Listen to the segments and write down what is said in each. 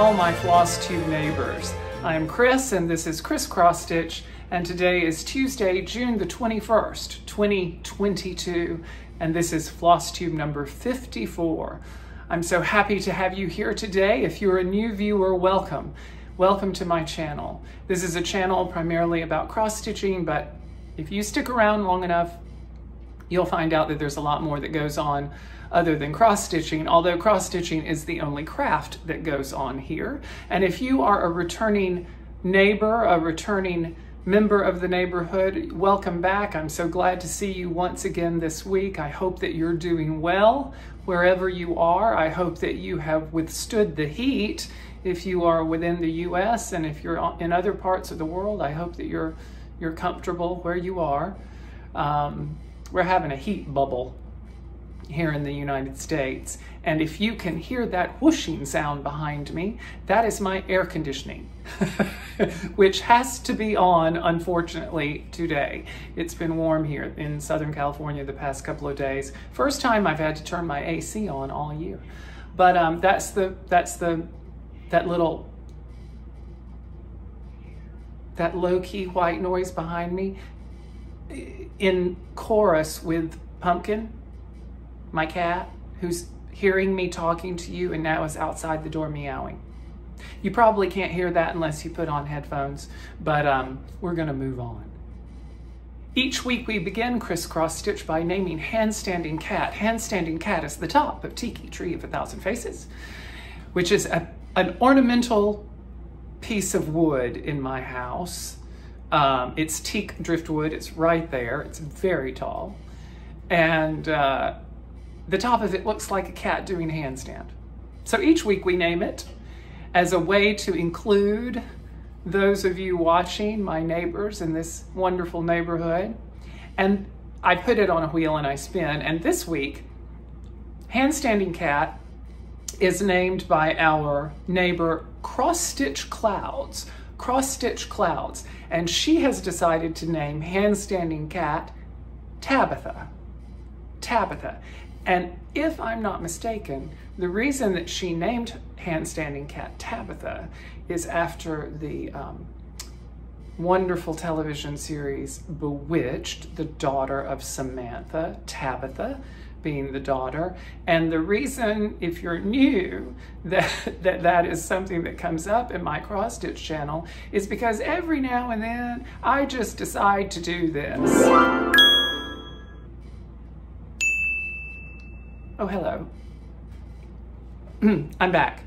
all my Flosstube neighbors. I'm Chris and this is Xrossstitch, and today is Tuesday, June the 21st, 2022, and this is Flosstube number 54. I'm so happy to have you here today. If you're a new viewer, welcome. Welcome to my channel. This is a channel primarily about cross-stitching, but if you stick around long enough, you'll find out that there's a lot more that goes on other than cross-stitching, although cross-stitching is the only craft that goes on here. And if you are a returning neighbor, a returning member of the neighborhood, welcome back. I'm so glad to see you once again this week. I hope that you're doing well wherever you are. I hope that you have withstood the heat if you are within the US, and if you're in other parts of the world, I hope that you're comfortable where you are. We're having a heat bubble here in the United States, and if you can hear that whooshing sound behind me, that is my air conditioning, which has to be on, unfortunately, today. It's been warm here in Southern California the past couple of days. First time I've had to turn my AC on all year. But that low-key white noise behind me in chorus with Pumpkin, my cat, who's hearing me talking to you and now is outside the door meowing. You probably can't hear that unless you put on headphones, but we're gonna move on. Each week we begin Xrossstitch by naming Handstanding Cat. Handstanding Cat is the top of Tiki Tree of 1,000 Faces, which is an ornamental piece of wood in my house. It's teak driftwood, it's right there, it's very tall. And the top of it looks like a cat doing a handstand. So each week we name it as a way to include those of you watching, my neighbors in this wonderful neighborhood. And I put it on a wheel and I spin. And this week, Handstanding Cat is named by our neighbor Cross-Stitch Clouds. Cross-Stitch Clouds. And she has decided to name Handstanding Cat Tabitha. Tabitha. And if I'm not mistaken, the reason that she named Handstanding Cat Tabitha is after the wonderful television series Bewitched, the daughter of Samantha, Tabitha being the daughter. And the reason, if you're new, that is something that comes up in my cross-stitch channel is because every now and then I just decide to do this. Oh, hello. I'm back.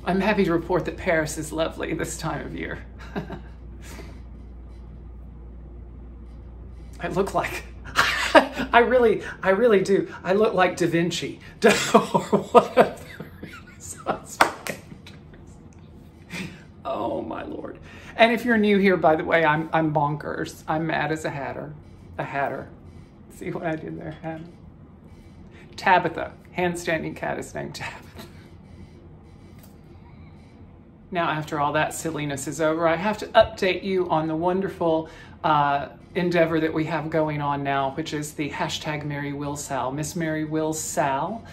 I'm happy to report that Paris is lovely this time of year. I look like, I really do. I look like Da Vinci or one of the Renaissance painters. Oh my Lord. And if you're new here, by the way, I'm bonkers. I'm mad as a hatter. A hatter. See what I did there, hatter? Tabitha. Handstanding Cat is named Tabitha. Now, after all that silliness is over, I have to update you on the wonderful endeavor that we have going on now, which is the hashtag Mary Will Sal, Miss Mary Will Sal.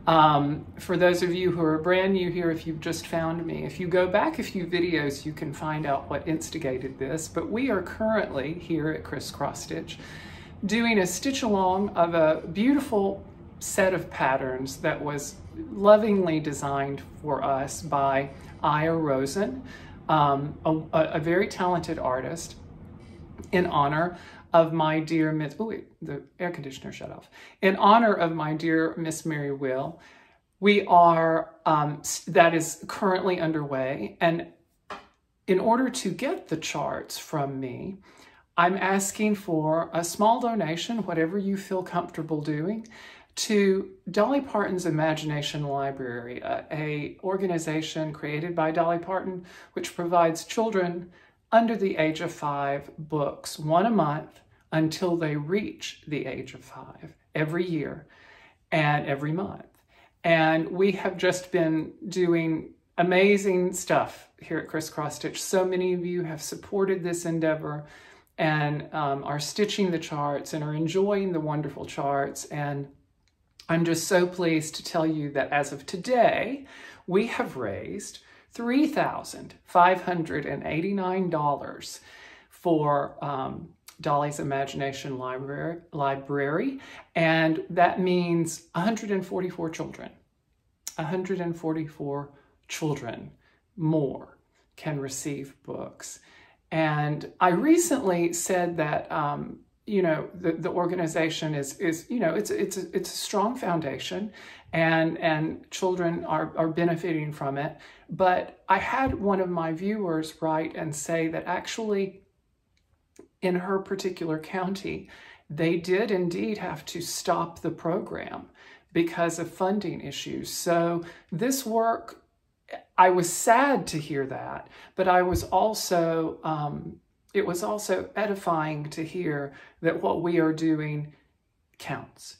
For those of you who are brand new here, if you've just found me, if you go back a few videos, you can find out what instigated this. But we are currently here at Xrossstitch doing a stitch along of a beautiful set of patterns that was lovingly designed for us by Aya Rosen, a very talented artist, in honor of my dear Miss, oh wait, the air conditioner shut off. In honor of my dear Miss Mary Will, we are, that is currently underway. And in order to get the charts from me, I'm asking for a small donation, whatever you feel comfortable doing, to Dolly Parton's Imagination Library, a organization created by Dolly Parton, which provides children under the age of 5 books, one a month, until they reach the age of 5, every year and every month. And we have just been doing amazing stuff here at Xrossstitch. So many of you have supported this endeavor and are stitching the charts and are enjoying the wonderful charts. And I'm just so pleased to tell you that as of today, we have raised $3,589 for Dolly's Imagination Library, and that means 144 children. 144 children more can receive books. And I recently said that, you know, the organization is you know, it's a strong foundation, and children are benefiting from it. But I had one of my viewers write and say that actually in her particular county, they did indeed have to stop the program because of funding issues. So this work, I was sad to hear that, but I was also, it was also edifying to hear that what we are doing counts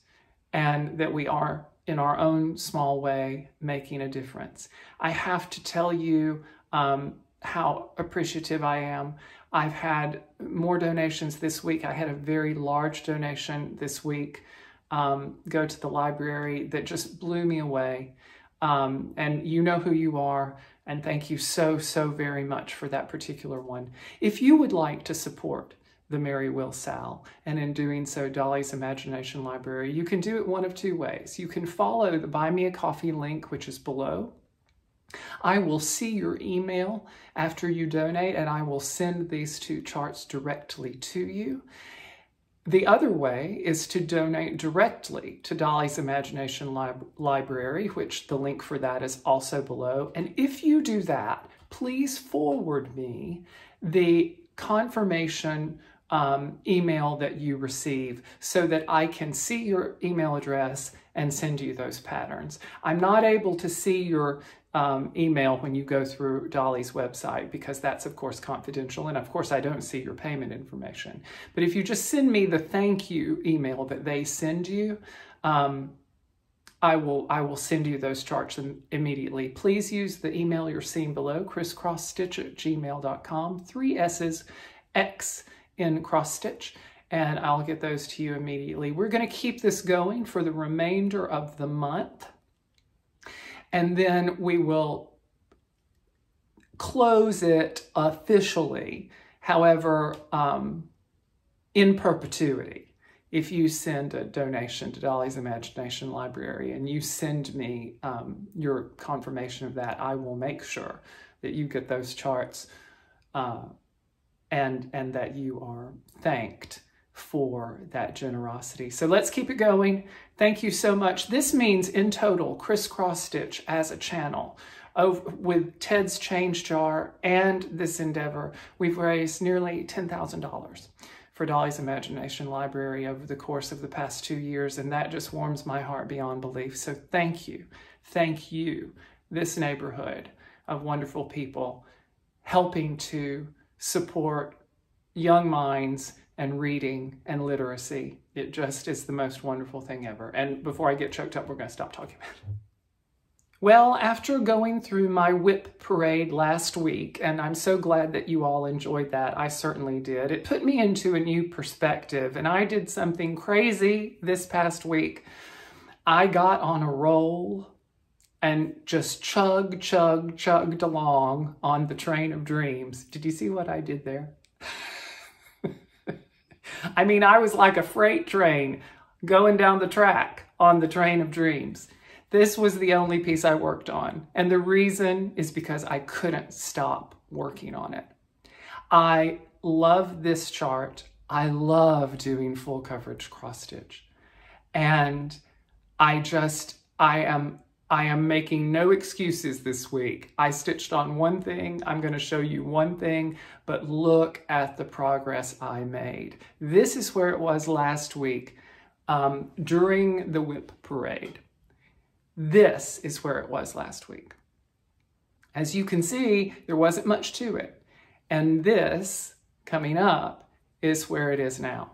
and that we are in our own small way making a difference. I have to tell you how appreciative I am. I've had more donations this week. I had a very large donation this week go to the library that just blew me away. And you know who you are, and thank you so, so very much for that particular one. If you would like to support the Mary Will Sal, and in doing so, Dolly's Imagination Library, you can do it one of two ways. You can follow the Buy Me a Coffee link, which is below. I will see your email after you donate, and I will send these two charts directly to you. The other way is to donate directly to Dolly's Imagination Library, which the link for that is also below. And if you do that, please forward me the confirmation email that you receive so that I can see your email address and send you those patterns. I'm not able to see your email when you go through Dolly's website because that's of course confidential, and of course I don't see your payment information. But if you just send me the thank you email that they send you, I will send you those charts immediately. Please use the email you're seeing below, crisscrossstitch@gmail.com, 3 S's, X in cross stitch, and I'll get those to you immediately. We're going to keep this going for the remainder of the month. And then we will close it officially, however, in perpetuity. If you send a donation to Dolly's Imagination Library and you send me your confirmation of that, I will make sure that you get those charts and that you are thanked for that generosity. So let's keep it going. Thank you so much. This means in total, Crisscross Stitch as a channel, with Ted's Change Jar and this endeavor, we've raised nearly $10,000 for Dolly's Imagination Library over the course of the past 2 years, and that just warms my heart beyond belief. So thank you, this neighborhood of wonderful people helping to support young minds and reading and literacy. It just is the most wonderful thing ever. And before I get choked up, we're going to stop talking about it. Well, after going through my whip parade last week, and I'm so glad that you all enjoyed that, I certainly did, it put me into a new perspective, and I did something crazy this past week. I got on a roll and just chugged along on the train of dreams. Did you see what I did there? I mean, I was like a freight train going down the track on the train of dreams. This was the only piece I worked on. And the reason is because I couldn't stop working on it. I love this chart. I love doing full coverage cross stitch. And I am making no excuses this week. I stitched on one thing. I'm going to show you one thing, but look at the progress I made. This is where it was last week during the whip parade. This is where it was last week. As you can see, there wasn't much to it. And this, coming up, is where it is now.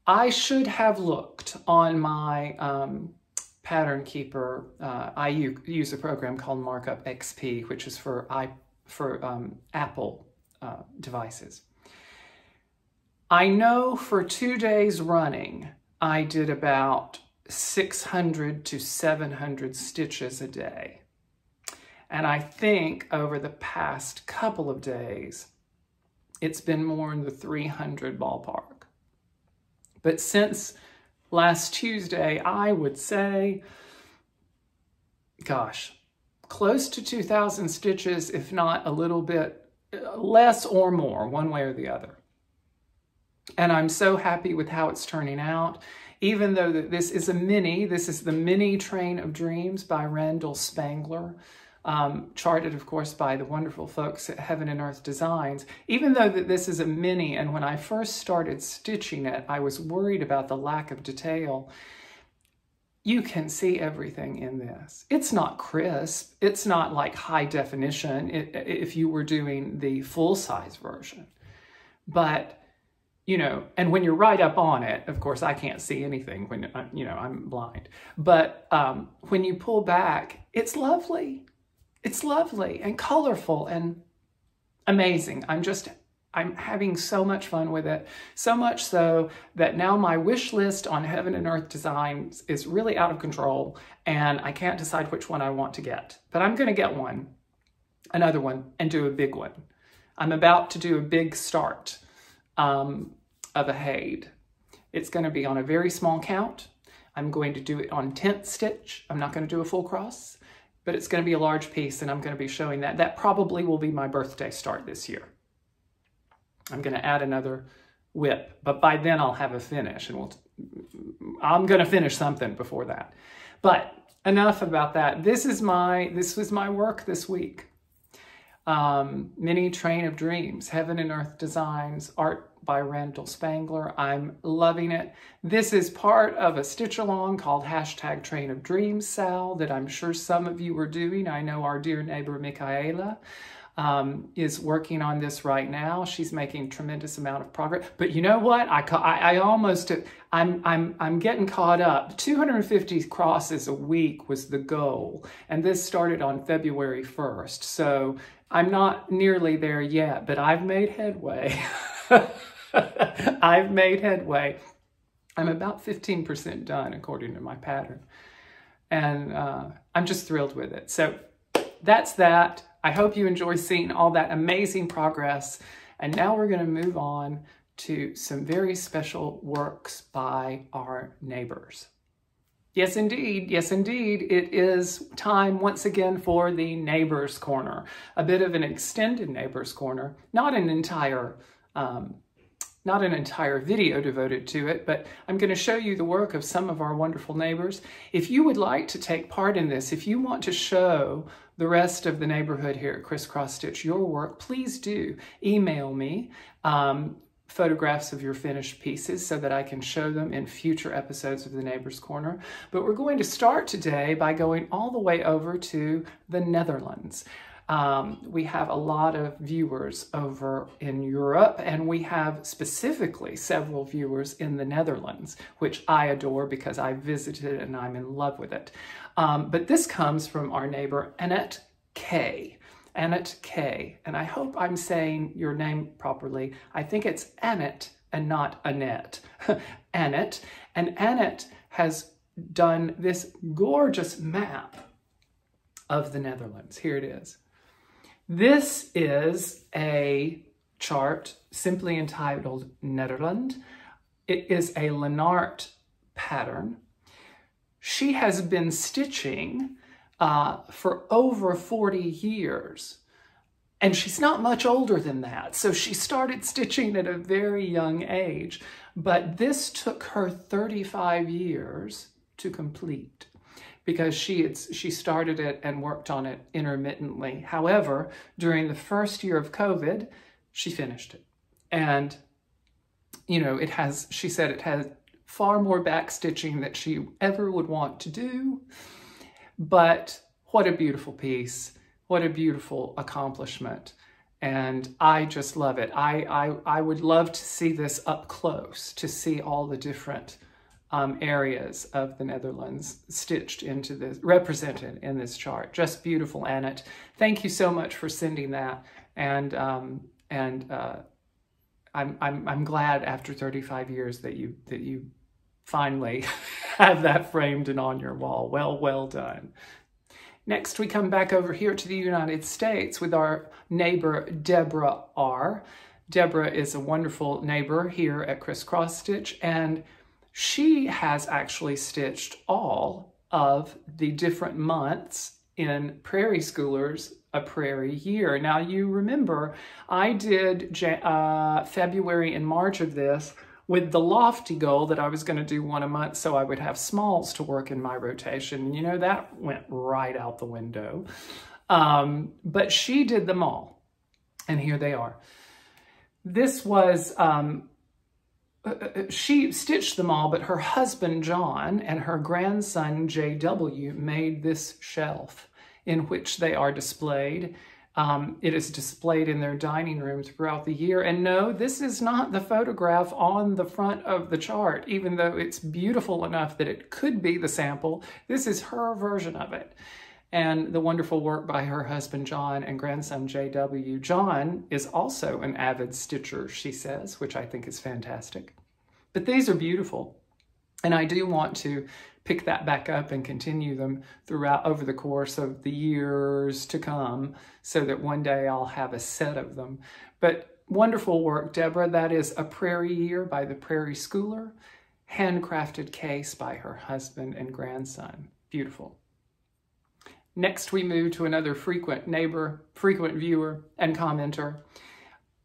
I should have looked on my Pattern Keeper. I use a program called Markup XP, which is for Apple devices. I know for 2 days running, I did about 600 to 700 stitches a day. And I think over the past couple of days, it's been more in the 300 ballpark. But since last Tuesday, I would say, gosh, close to 2,000 stitches, if not a little bit less or more, one way or the other. And I'm so happy with how it's turning out. Even though this is a mini, this is the Mini Train of Dreams by Randall Spangler, charted, of course, by the wonderful folks at Heaven and Earth Designs. Even though this is a mini, and when I first started stitching it, I was worried about the lack of detail. You can see everything in this. It's not crisp. It's not like high definition if you were doing the full-size version. But you know, and when you're right up on it, of course, I can't see anything when, you know, I'm blind. But when you pull back, it's lovely. It's lovely and colorful and amazing. I'm having so much fun with it. So much so that now my wish list on Heaven and Earth Designs is really out of control and I can't decide which one I want to get. But I'm going to get one, another one, and do a big one. I'm about to do a big start of a Haid. It's going to be on a very small count. I'm going to do it on 10th stitch. I'm not going to do a full cross, but it's going to be a large piece and I'm going to be showing that. That probably will be my birthday start this year. I'm going to add another whip, but by then I'll have a finish and I'm going to finish something before that. But enough about that. This was my work this week. Mini Train of Dreams, Heaven and Earth Designs, art by Randall Spangler. I'm loving it. This is part of a stitch along called #Train of Dreams, Sal, that I'm sure some of you are doing. I know our dear neighbor Michaela is working on this right now. She's making tremendous amount of progress. But you know what? I'm getting caught up. 250 crosses a week was the goal, and this started on February 1st. So I'm not nearly there yet, but I've made headway. I've made headway. I'm about 15% done according to my pattern. And I'm just thrilled with it. So that's that. I hope you enjoy seeing all that amazing progress. And now we're going to move on to some very special works by our neighbors. Yes, indeed. Yes, indeed. It is time once again for the Neighbors Corner, a bit of an extended Neighbors Corner, not an entire video devoted to it, but I'm going to show you the work of some of our wonderful neighbors. If you would like to take part in this, if you want to show the rest of the neighborhood here at Crisscross Stitch your work, please do email me photographs of your finished pieces so that I can show them in future episodes of the Neighbors Corner. But we're going to start today by going all the way over to the Netherlands. We have a lot of viewers over in Europe, and we have specifically several viewers in the Netherlands, which I adore because I visited and I'm in love with it. But this comes from our neighbor, Annette K. Annette K. And I hope I'm saying your name properly. I think it's Annette and not Annette. Annette. And Annette has done this gorgeous map of the Netherlands. Here it is. This is a chart simply entitled Nederland. It is a Lennart pattern. She has been stitching for over 40 years, and she's not much older than that. So she started stitching at a very young age, but this took her 35 years to complete, because she started it and worked on it intermittently. However, during the first year of COVID, she finished it. And, you know, she said it has far more back stitching that she ever would want to do. But what a beautiful piece. What a beautiful accomplishment. And I just love it. I would love to see this up close, to see all the different areas of the Netherlands stitched into this, represented in this chart. Just beautiful, Annette. Thank you so much for sending that. And I'm glad after 35 years that you finally have that framed and on your wall. Well, well done. Next, we come back over here to the United States with our neighbor, Deborah R. Deborah is a wonderful neighbor here at Xrossstitch, and she has actually stitched all of the different months in Prairie Schoolers A Prairie Year. Now, you remember I did February and March of this with the lofty goal that I was going to do one a month so I would have smalls to work in my rotation. You know, that went right out the window. But she did them all, and here they are. This was, she stitched them all, but her husband, John, and her grandson, JW, made this shelf in which they are displayed. It is displayed in their dining room throughout the year. And no, this is not the photograph on the front of the chart, even though it's beautiful enough that it could be the sample. This is her version of it. And the wonderful work by her husband, John, and grandson, JW. John is also an avid stitcher, she says, which I think is fantastic. But these are beautiful. And I do want to pick that back up and continue them throughout over the course of the years to come so that one day I'll have a set of them. But wonderful work, Deborah. That is A Prairie Year by the Prairie Schooler, handcrafted case by her husband and grandson. Beautiful. Next, we move to another frequent neighbor, frequent viewer, and commenter,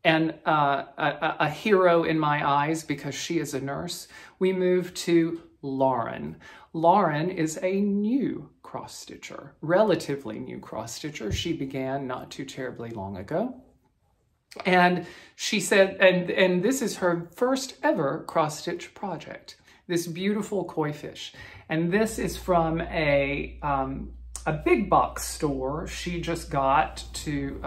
and a hero in my eyes because she is a nurse. We move to Lauren. Lauren is a new cross-stitcher, relatively new cross-stitcher. She began not too terribly long ago. And she said, and this is her first ever cross-stitch project, this beautiful koi fish. And this is from a big box store she just got to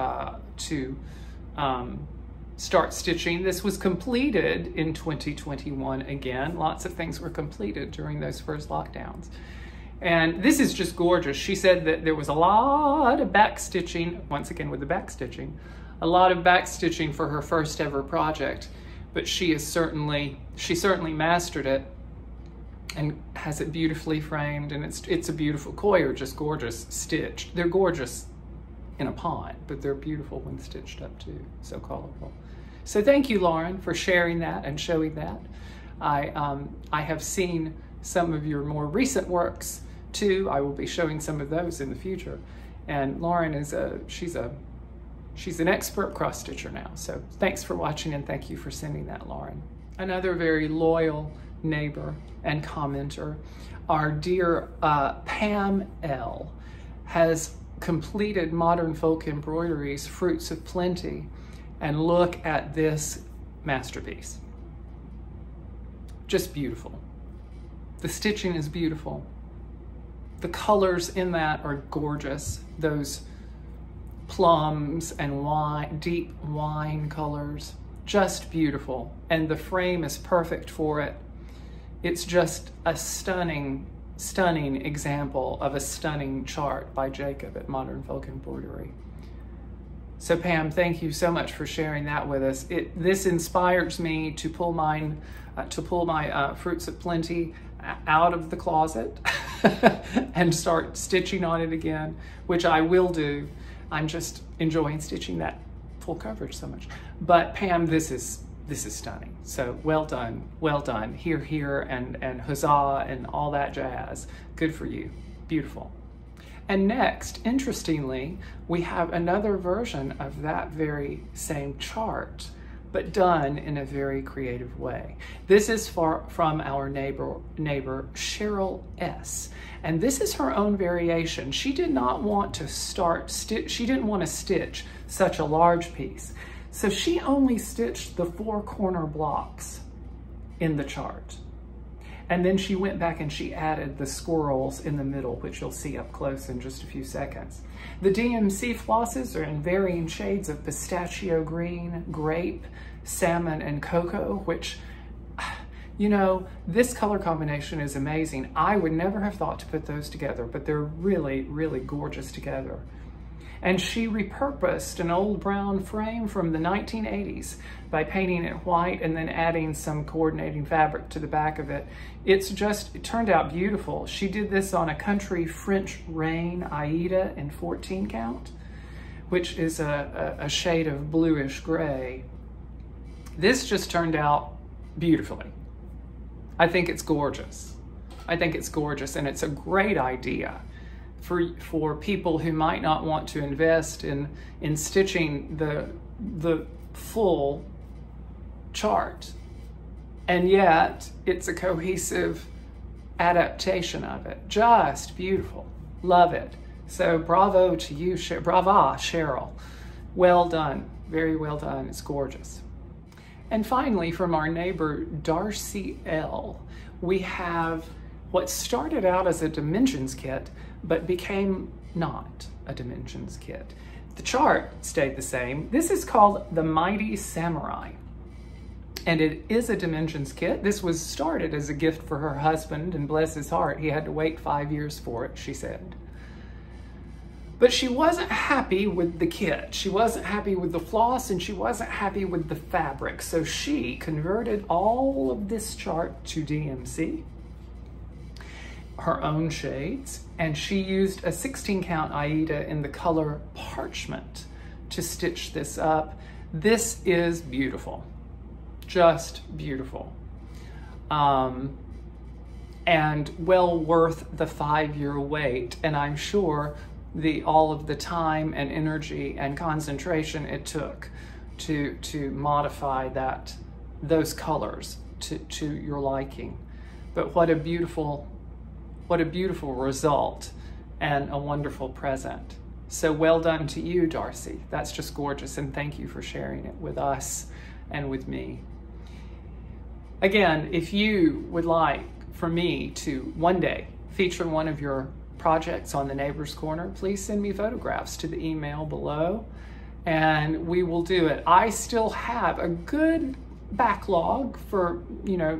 start stitching. This was completed in 2021 again. Lots of things were completed during those first lockdowns. And this is just gorgeous. She said that there was a lot of back stitching, once again with the back stitching, a lot of back stitching for her first ever project, but she certainly mastered it and has it beautifully framed, and it's a beautiful, koi are just gorgeous stitched. They're gorgeous in a pond, but they're beautiful when stitched up too, so colorful. So thank you, Lauren, for sharing that and showing that. I have seen some of your more recent works too. I will be showing some of those in the future. And Lauren is she's an expert cross stitcher now. So thanks for watching, and thank you for sending that, Lauren. Another very loyal neighbor and commenter, our dear Pam L, has completed Modern Folk Embroideries Fruits of Plenty, and look at this masterpiece. Just beautiful. The stitching is beautiful. The colors in that are gorgeous. Those plums and wine, deep wine colors, just beautiful. And the frame is perfect for it. It's just a stunning, stunning example of a stunning chart by Jacob at Modern Folk Embroidery. So Pam, thank you so much for sharing that with us. This inspires me to pull my Fruits of Plenty out of the closet and start stitching on it again, which I will do. I'm just enjoying stitching that full coverage so much. But Pam, this is stunning. So well done, hear, hear, and huzzah, and all that jazz. Good for you, beautiful. And next, interestingly, we have another version of that very same chart, but done in a very creative way. This is from our neighbor Cheryl S. And this is her own variation. She did not want to she didn't want to stitch such a large piece. So she only stitched the 4 corner blocks in the chart. And then she went back and she added the squirrels in the middle, which you'll see up close in just a few seconds. The DMC flosses are in varying shades of pistachio green, grape, salmon, and cocoa, which, you know, this color combination is amazing. I would never have thought to put those together, but they're really, really gorgeous together. And she repurposed an old brown frame from the 1980s by painting it white and then adding some coordinating fabric to the back of it. It turned out beautiful. She did this on a country French rain Aida in 14 count, which is a shade of bluish gray. This just turned out beautifully. I think it's gorgeous. I think it's gorgeous, and it's a great idea for people who might not want to invest in stitching the full chart. And yet it's a cohesive adaptation of it. Just beautiful. Love it. So bravo to you, brava, Cheryl. Well done. Very well done. It's gorgeous. And finally, from our neighbor, Darcy L., we have what started out as a dimensions kit, but became not a dimensions kit. The chart stayed the same. This is called the Mighty Samurai, and it is a dimensions kit. This was started as a gift for her husband, and bless his heart, he had to wait 5 years for it, she said. But she wasn't happy with the kit. She wasn't happy with the floss, and she wasn't happy with the fabric. So she converted all of this chart to DMC, her own shades, and she used a 16 count Aida in the color Parchment to stitch this up. This is beautiful, just beautiful. And well worth the 5-year wait. And I'm sure all of the time and energy and concentration it took to modify those colors to your liking. But what a beautiful result and a wonderful present. So well done to you, Darcy. That's just gorgeous, and thank you for sharing it with us and with me. Again, if you would like for me to one day feature one of your projects on the Neighbor's Corner, please send me photographs to the email below and we will do it. I still have a good backlog for,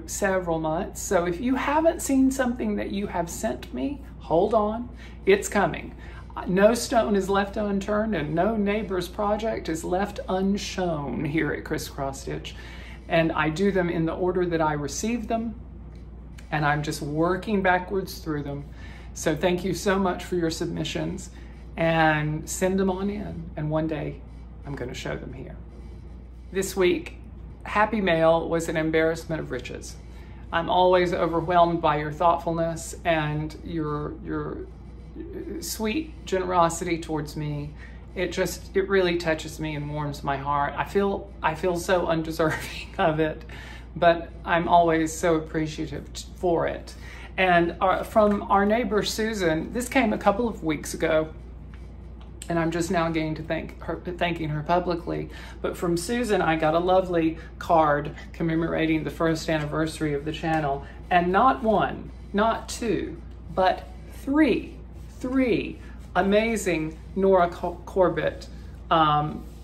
several months. So if you haven't seen something that you have sent me, hold on, it's coming. No stone is left unturned and no neighbor's project is left unshown here at Xrossstitch. And I do them in the order that I receive them, and I'm just working backwards through them. So thank you so much for your submissions, and send them on in, and one day I'm going to show them here. This week, Happy Mail was an embarrassment of riches. I'm always overwhelmed by your thoughtfulness and your sweet generosity towards me. It really touches me and warms my heart. I feel so undeserving of it, but I'm always so appreciative for it. And from our neighbor Susan, this came a couple of weeks ago, and I'm just now getting to thanking her publicly. But from Susan, I got a lovely card commemorating the 1st anniversary of the channel, and not one, not two, but three amazing Nora Corbett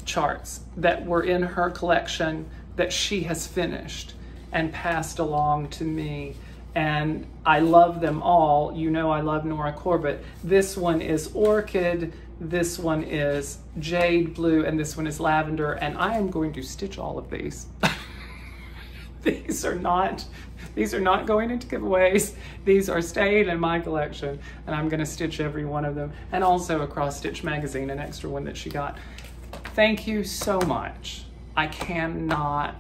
charts that were in her collection that she has finished and passed along to me. And I love them all. You know I love Nora Corbett. This one is orchid, this one is jade blue, and this one is lavender. And I am going to stitch all of these. These are not going into giveaways. These are staying in my collection, and I'm gonna stitch every one of them. And also a Cross Stitch magazine, an extra one that she got. Thank you so much. I cannot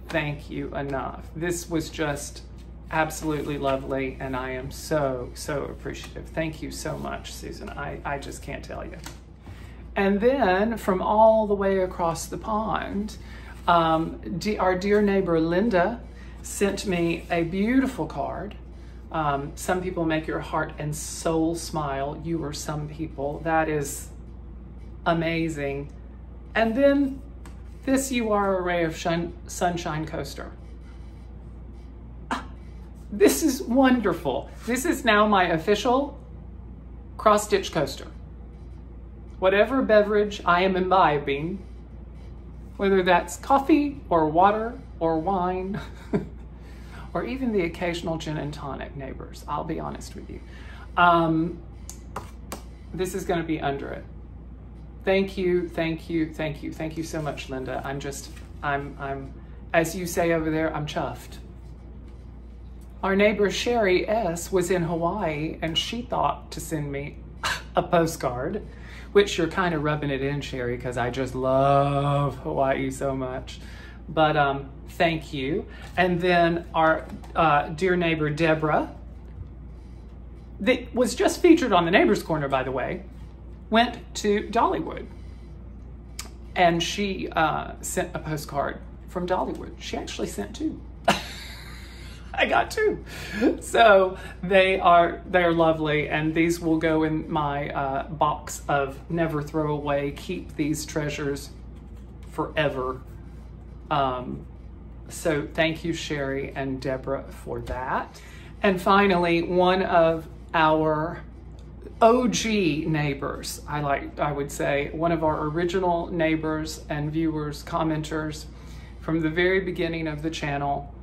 thank you enough. This was just absolutely lovely, and I am so appreciative. Thank you so much, Susan. I just can't tell you. And then from all the way across the pond, our dear neighbor Linda sent me a beautiful card. Some people make your heart and soul smile. You are some people. That is amazing. And then this You Are a Ray of Sunshine coaster. This is wonderful. This is now my official cross stitch coaster. Whatever beverage I am imbibing, whether that's coffee or water or wine, or even the occasional gin and tonic, neighbors, I'll be honest with you. This is gonna be under it. Thank you, thank you, thank you. Thank you so much, Linda. I'm, as you say over there, I'm chuffed. Our neighbor Sherry S. was in Hawaii and she thought to send me a postcard, which you're kind of rubbing it in, Sherry, because I just love Hawaii so much. But thank you. And then our dear neighbor Deborah, that was just featured on the Neighbor's Corner, by the way, went to Dollywood. And she sent a postcard from Dollywood. She actually sent 2. I got 2. So they're lovely, and these will go in my box of never throw away, keep these treasures forever. So thank you, Sherry and Deborah, for that. And finally, one of our OG neighbors, I would say, one of our original neighbors and viewers, commenters from the very beginning of the channel,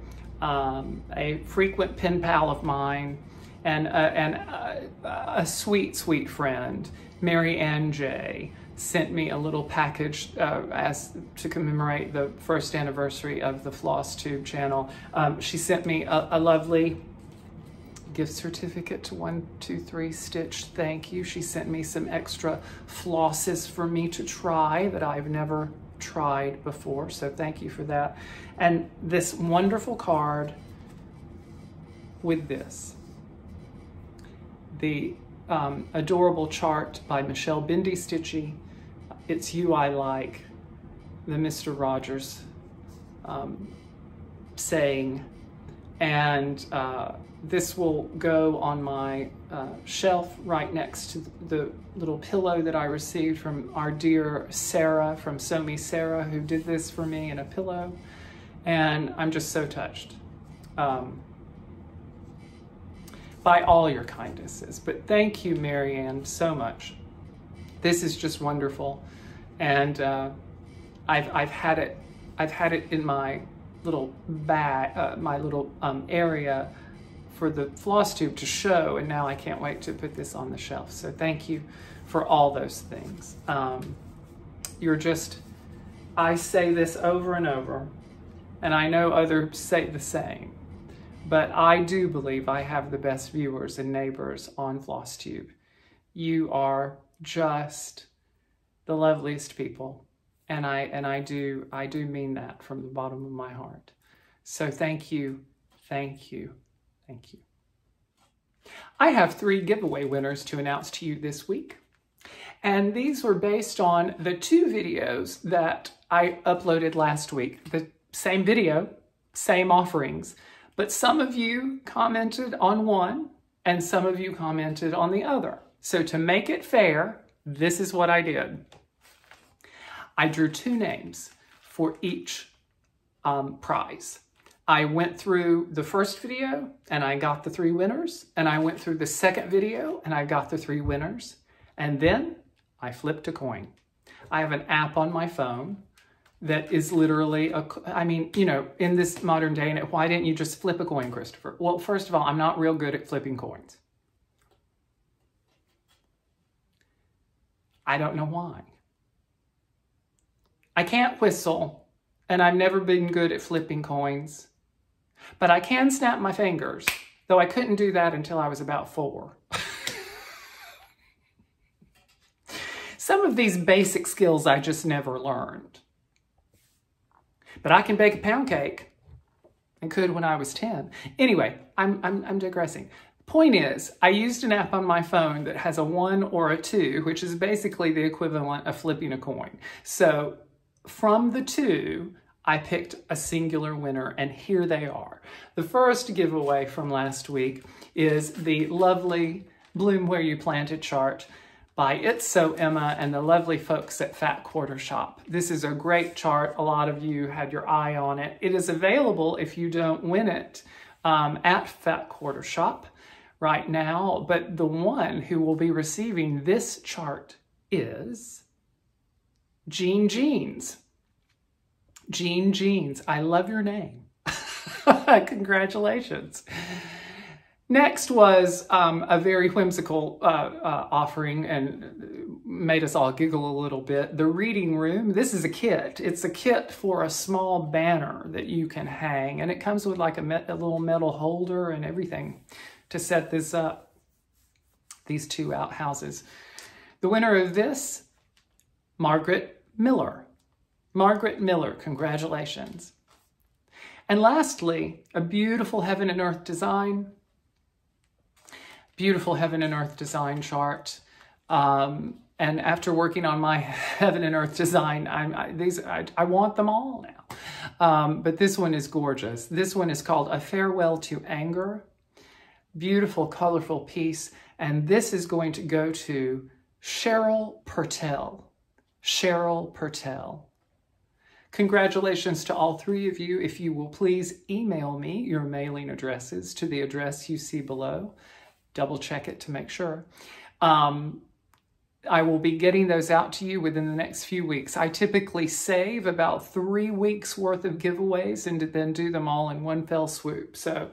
a frequent pen pal of mine, and a sweet, sweet friend, Mary Ann J., sent me a little package as to commemorate the 1st anniversary of the Flosstube channel. She sent me a lovely gift certificate to 123 Stitch. Thank you. She sent me some extra flosses for me to try that I've never tried before, so thank you for that. And this wonderful card with this, the adorable chart by Michelle Bindi Stitchy. It's You I Like, the Mr. Rogers saying, and this will go on my shelf right next to the little pillow that I received from our dear Sarah, from Somi Sarah, who did this for me in a pillow. And I'm just so touched by all your kindnesses. But thank you, Marianne, so much. This is just wonderful. And I've had it in my little bag, my little area for the Flosstube to show, and now I can't wait to put this on the shelf. So thank you for all those things. You're just, I say this over and over, and I know others say the same, but I do believe I have the best viewers and neighbors on Flosstube. You are just the loveliest people, and I do mean that from the bottom of my heart. So thank you, thank you. Thank you. I have 3 giveaway winners to announce to you this week. And these were based on the 2 videos that I uploaded last week. The same video, same offerings, but some of you commented on one and some of you commented on the other. So to make it fair, this is what I did. I drew 2 names for each prize. I went through the first video and I got the 3 winners, and I went through the second video and I got the 3 winners, and then I flipped a coin. I have an app on my phone that is literally, I mean, you know, in this modern day, and why didn't you just flip a coin, Christopher? Well, first of all, I'm not real good at flipping coins. I don't know why. I can't whistle, and I've never been good at flipping coins. But I can snap my fingers, though I couldn't do that until I was about 4. Some of these basic skills I just never learned. But I can bake a pound cake, and could when I was 10. Anyway, I'm digressing. Point is, I used an app on my phone that has a 1 or a 2, which is basically the equivalent of flipping a coin. So from the 2, I picked a singular winner, and here they are. The first giveaway from last week is the lovely Bloom Where You Planted chart by It's So Emma and the lovely folks at Fat Quarter Shop. This is a great chart. A lot of you had your eye on it. It is available if you don't win it at Fat Quarter Shop right now, but the one who will be receiving this chart is Jean Jeans. Jean Jeans, I love your name. Congratulations. Next was a very whimsical offering and made us all giggle a little bit. The reading room. This is a kit. It's a kit for a small banner that you can hang, and it comes with like a little metal holder and everything to set this up. These two outhouses. The winner of this, Margaret Miller. Margaret Miller, congratulations. And lastly, a beautiful Heaven and Earth design. Beautiful Heaven and Earth design chart. And after working on my Heaven and Earth design, I want them all now. But this one is gorgeous. This one is called A Farewell to Anger. Beautiful, colorful piece. And this is going to go to Cheryl Pertell. Cheryl Pertell. Congratulations to all three of you. If you will please email me your mailing addresses to the address you see below. Double check it to make sure. I will be getting those out to you within the next few weeks. I typically save about 3 weeks worth of giveaways and then do them all in one fell swoop. So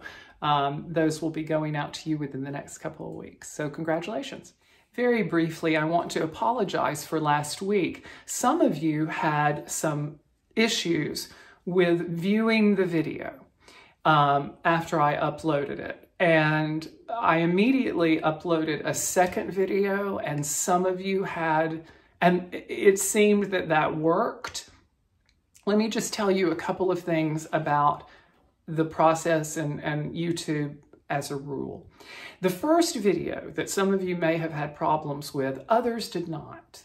those will be going out to you within the next couple of weeks. So congratulations. Very briefly, I want to apologize for last week. Some of you had some issues with viewing the video after I uploaded it. And I immediately uploaded a second video, and some of you had, and it seemed that that worked. Let me just tell you a couple of things about the process and YouTube as a rule. The first video that some of you may have had problems with, others did not.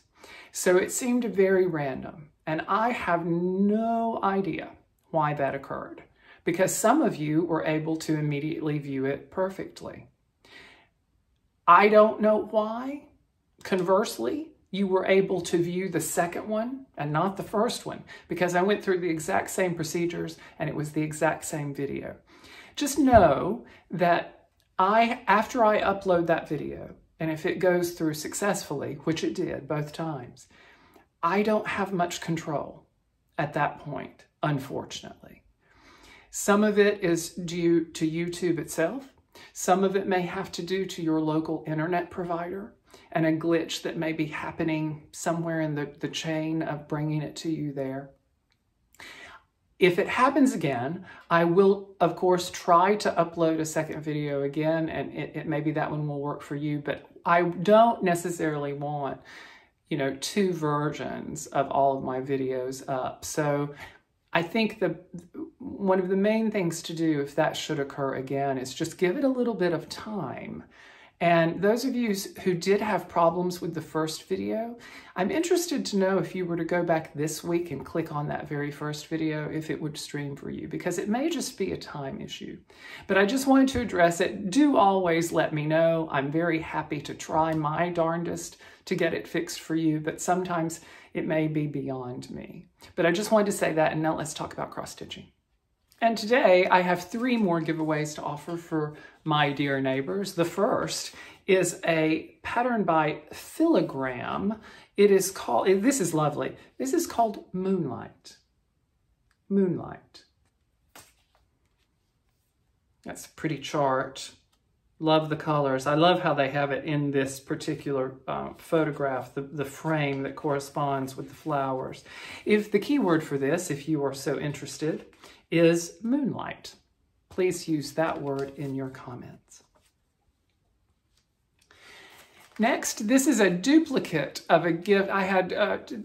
So it seemed very random, and I have no idea why that occurred, because some of you were able to immediately view it perfectly. I don't know why. Conversely, you were able to view the second one and not the first one, because I went through the exact same procedures and it was the exact same video. Just know that after I upload that video, and if it goes through successfully, which it did both times, I don't have much control at that point, unfortunately. Some of it is due to YouTube itself. Some of it may have to do to your local internet provider and a glitch that may be happening somewhere in the chain of bringing it to you there. If it happens again, I will, of course, try to upload a second video again, and maybe that one will work for you, but I don't necessarily want, you know, 2 versions of all of my videos up. So I think one of the main things to do if that should occur again is just give it a little bit of time. And those of you who did have problems with the first video, I'm interested to know if you were to go back this week and click on that very first video, if it would stream for you, because it may just be a time issue. But I just wanted to address it. Do always let me know. I'm very happy to try my darndest to get it fixed for you, but sometimes it may be beyond me. But I just wanted to say that, and now let's talk about cross-stitching. And today I have 3 more giveaways to offer for my dear neighbors. The first is a pattern by Filigram. It is called, this is lovely. This is called Moonlight. Moonlight. That's a pretty chart. Love the colors. I love how they have it in this particular photograph, the frame that corresponds with the flowers. If the keyword for this, if you are so interested, is moonlight. Please use that word in your comments. Next, this is a duplicate of a gift. I had,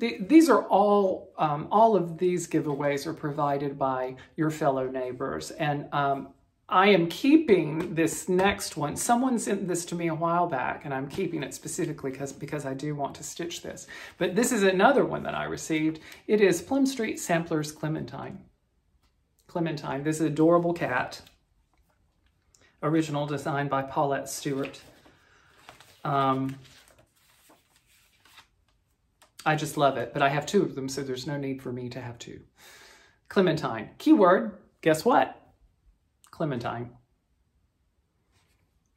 these are all of these giveaways are provided by your fellow neighbors. And I am keeping this next one. Someone sent this to me a while back, and I'm keeping it specifically because I do want to stitch this. But this is another one that I received. It is Plum Street Samplers Clementine. Clementine. This is an adorable cat. Original design by Paulette Stewart. I just love it, but I have 2 of them, so there's no need for me to have 2. Clementine. Keyword, guess what? Clementine.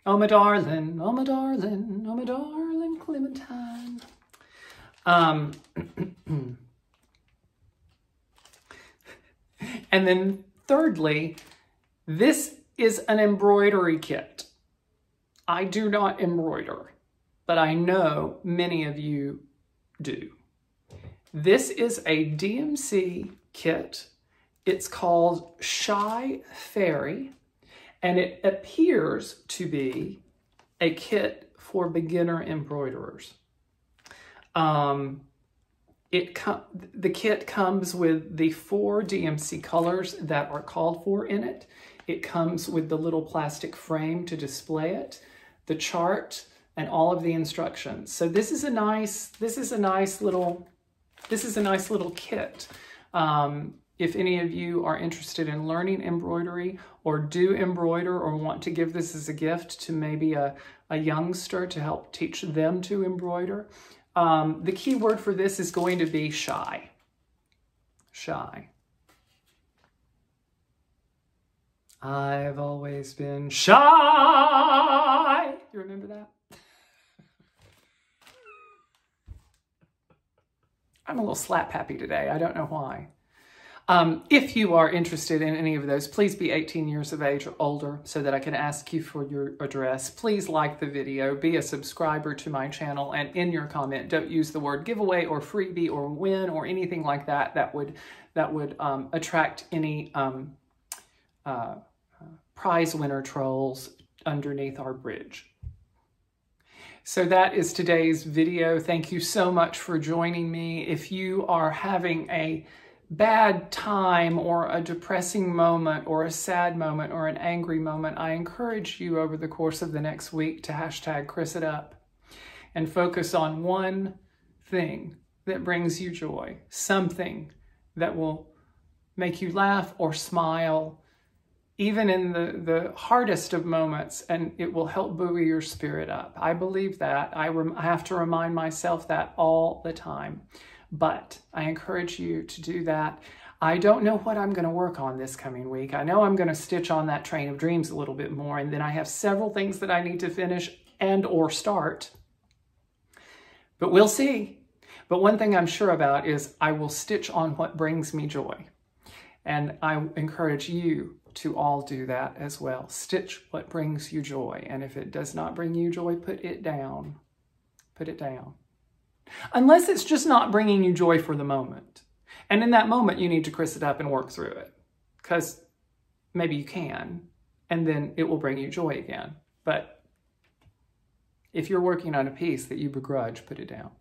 Oh, my darling, oh, my darling, oh, my darling Clementine. And then thirdly, this is an embroidery kit. I do not embroider, but I know many of you do. This is a DMC kit. It's called Shy Fairy, and it appears to be a kit for beginner embroiderers. The kit comes with the 4 DMC colors that are called for in it. It comes with the little plastic frame to display it, the chart, and all of the instructions. So this is a nice little kit. If any of you are interested in learning embroidery or do embroider or want to give this as a gift to maybe a youngster to help teach them to embroider, the key word for this is going to be shy. Shy. I've always been shy. You remember that? I'm a little slap happy today. I don't know why. If you are interested in any of those, please be 18 years of age or older so that I can ask you for your address. Please like the video, be a subscriber to my channel, and in your comment, don't use the word giveaway or freebie or win or anything like that. That would attract any prize winner trolls underneath our bridge. So that is today's video. Thank you so much for joining me. If you are having a bad time or a depressing moment or a sad moment or an angry moment, I encourage you over the course of the next week to hashtag Chris It Up and focus on one thing that brings you joy, something that will make you laugh or smile, even in the hardest of moments, and it will help buoy your spirit up. I believe that. I have to remind myself that all the time. But I encourage you to do that. I don't know what I'm going to work on this coming week. I know I'm going to stitch on that Train of Dreams a little bit more, and then I have several things that I need to finish and or start. But we'll see. But one thing I'm sure about is I will stitch on what brings me joy. And I encourage you to all do that as well. Stitch what brings you joy. And if it does not bring you joy, put it down. Put it down. Unless it's just not bringing you joy for the moment. And in that moment, you need to Chris it up and work through it. Because maybe you can, and then it will bring you joy again. But if you're working on a piece that you begrudge, put it down.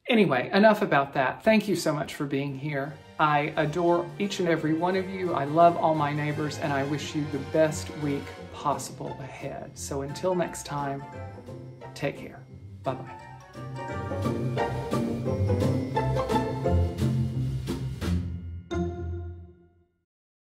Anyway, enough about that. Thank you so much for being here. I adore each and every one of you. I love all my neighbors, and I wish you the best week possible ahead. So until next time, take care. Bye-bye.